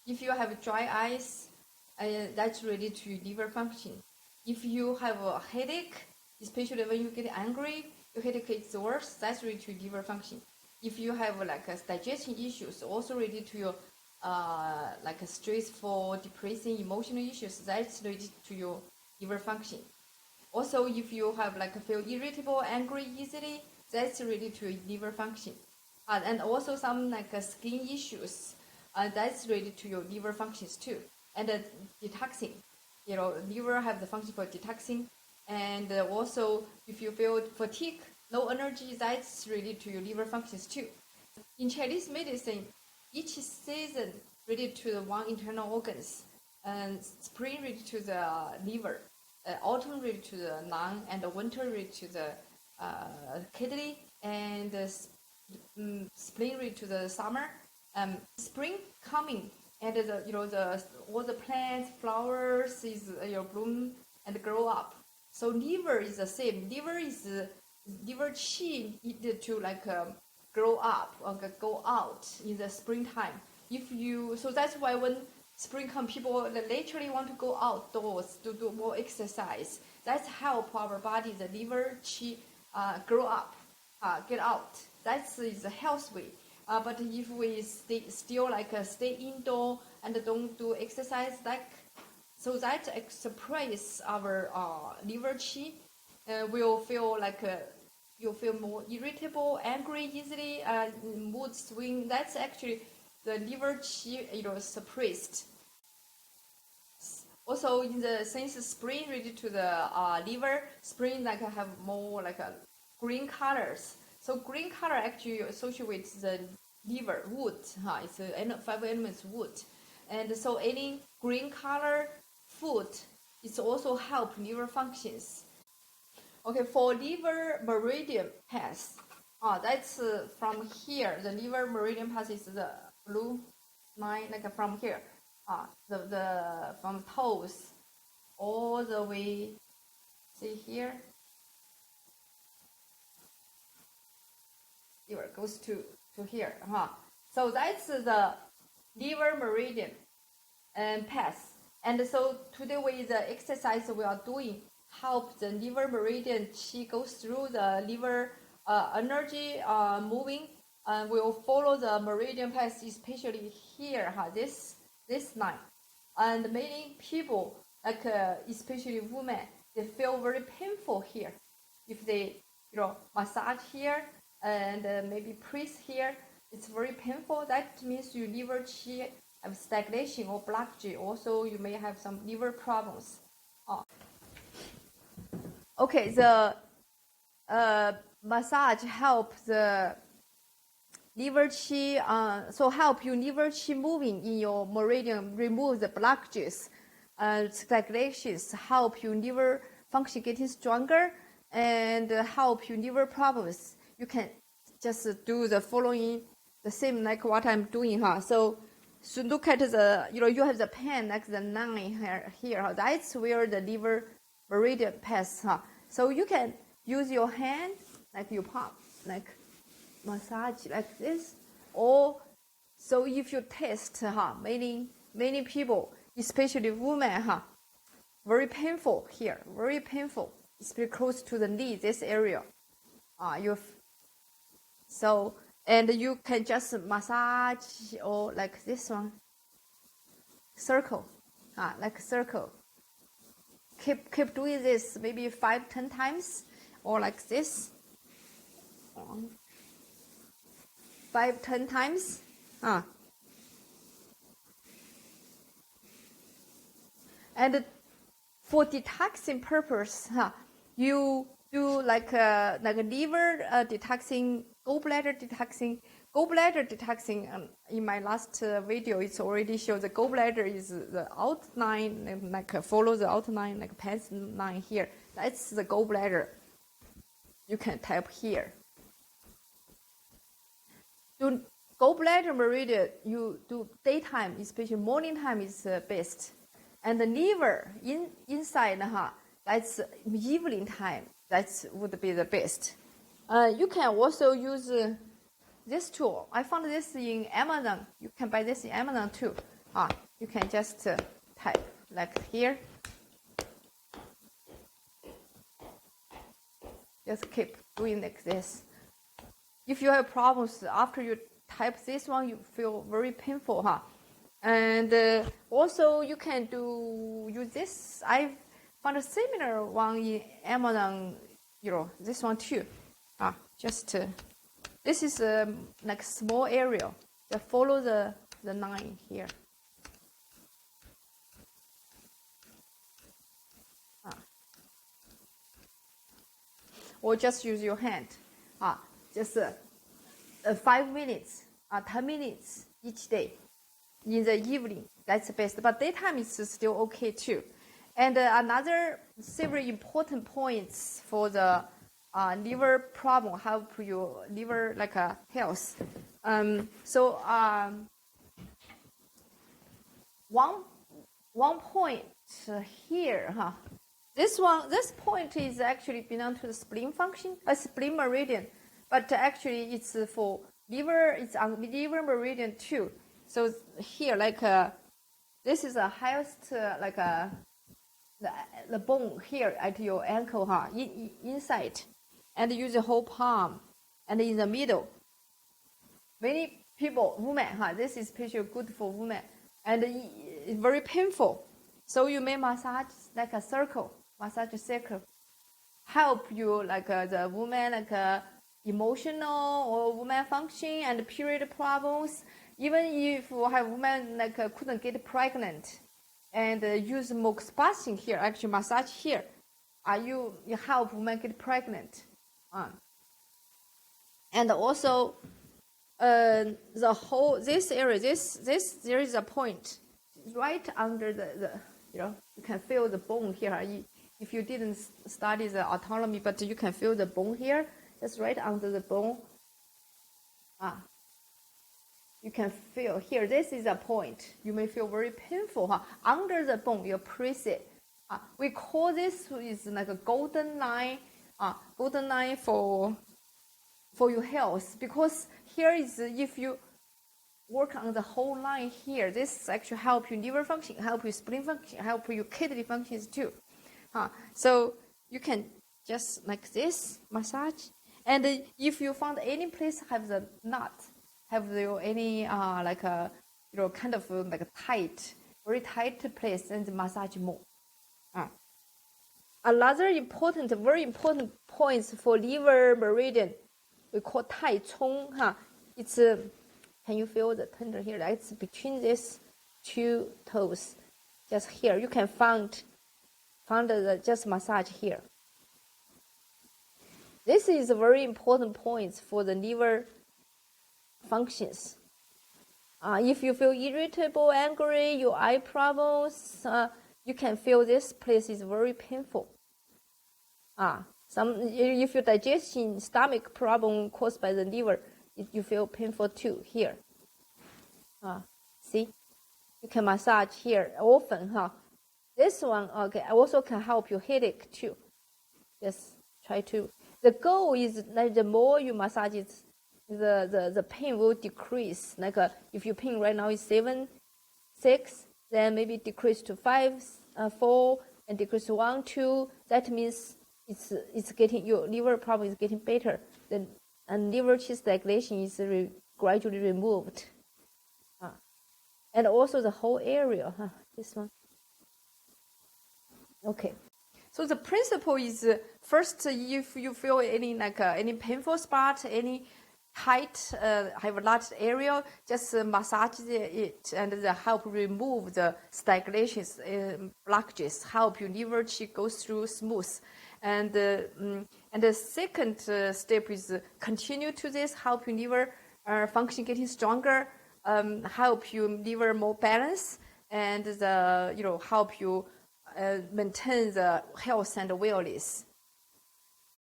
If you have dry eyes, that's related to liver function. If you have a headache, especially when you get angry, your headache is worse, that's related to liver function. If you have like digestion issues, also related to your like stressful, depressing, emotional issues, that's related to your liver function. Also, if you have like feel irritable, angry easily, that's related to your liver function. And also some like skin issues, that's related to your liver functions too. And detoxing, liver have the function for detoxing. And also, if you feel fatigue, no energy, that's related to your liver functions too. In Chinese medicine, each season related to the one internal organs, and spring related to the liver, autumn related to the lung, and winter related to the kidney, and spring related to the summer. Spring coming, and all the plants, flowers is bloom and grow up. So liver is the same. Liver qi needed to grow up or go out in the springtime. So that's why when spring comes, people literally want to go outdoors to do more exercise. That's help our body, the liver qi, grow up, get out. That's is a health way. But if we stay indoor and don't do exercise, so that suppress our liver qi, will feel you feel more irritable, angry easily, mood swing. That's actually the liver qi, suppressed. Also, since spring related to the liver, spring have more green colors. So green color actually associated with the liver, wood. It's 5 elements wood. And so any green color food, it's also help liver functions. Okay, for liver meridian path, that's from here. The liver meridian path is the blue line, from here, the from toes all the way. See here. Liver goes to here, So that's the liver meridian and path. And so today the exercise we are doing help the liver meridian qi goes through the liver energy moving, and we will follow the meridian path, especially here, this line. And many people, especially women, they feel very painful here. If they massage here and maybe press here, it's very painful. That means your liver qi have stagnation or blockage. Also, you may have some liver problems. Okay, the massage help the liver qi, so help your liver qi moving in your meridian, remove the blockages, stagnations, help your liver function getting stronger, and help your liver problems. You can just do the following, the same like what I'm doing, So look at the, you have the pen like the line here, That's where the liver meridian pass, So you can use your hand like your palm, massage like this, or so if you test, many people, especially women, very painful here, very painful. It's very close to the knee, this area. So, and you can just massage or like this one, circle, like circle. Keep doing this maybe 5-10 times, or like this, 5-10 times, And for detoxing purpose, you do like a liver detoxing, gallbladder detoxing. Gallbladder detoxing, in my last video, it's already shown the gallbladder is the outline, follow the outline, path line here. That's the gallbladder. You can type here. Do gallbladder meridian, you do daytime, especially morning time is best. And the liver inside, that's evening time. That would be the best. You can also use this tool. I found this in Amazon. You can buy this in Amazon too. You can just type like here. Just keep doing like this. If you have problems after you type this one, you feel very painful, And also you can use this. I found a similar one in Amazon, this one too. This is like small area. Just follow the line here. Or just use your hand. Just 5 minutes, 10 minutes each day in the evening. That's the best. But daytime is still okay too. And another several important points for the liver problem, help your liver health. One point here, This point is actually belong to the spleen function, spleen meridian, but actually it's for liver. It's on liver meridian too. So here, this is the highest, the bone here at your ankle, inside, and use the whole palm, and in the middle. Many people, women, this is especially good for women, and it's very painful. So you may massage like a circle. Massage circle help you the woman emotional or woman function and period problems. Even if you have women couldn't get pregnant, and use moxibustion here, actually massage here, you help women get pregnant. And also the whole this area, there is a point right under the you can feel the bone here. If you didn't study the autonomy, but you can feel the bone here, just right under the bone. You can feel here, this is a point. You may feel very painful, under the bone, you press it. We call this is like a golden line for your health, because here is, if you work on the whole line here, this actually help your liver function, help your spleen function, help your kidney functions too. So you can just like this massage, and if you found any place have the knot, have any kind of tight, very tight place, and massage more. Another very important points for liver meridian, we call Tai Chong. It's can you feel the tender here? It's between these two toes, just here. You can find just massage here. This is a very important point for the liver functions. If you feel irritable, angry, your eye problems, you can feel this place is very painful. If your digestion, stomach problem caused by the liver, you feel painful too here. See, you can massage here often, This one also can help your headache too. Just try to. The goal is the more you massage it, the pain will decrease. If your pain right now is 7, 6, then maybe decrease to 5, 4, and decrease to 1, 2. That means it's getting, your liver problem is getting better. And liver qi stagnation is gradually removed. And also the whole area, this one. Okay, so the principle is first, if you feel any painful spot, any tight, have a large area, just massage it and help remove the stagnations, blockages, help your liver qi go through smooth. And the second step is continue to this, help your liver function getting stronger, help your liver more balance, and help you maintain the health and wellness.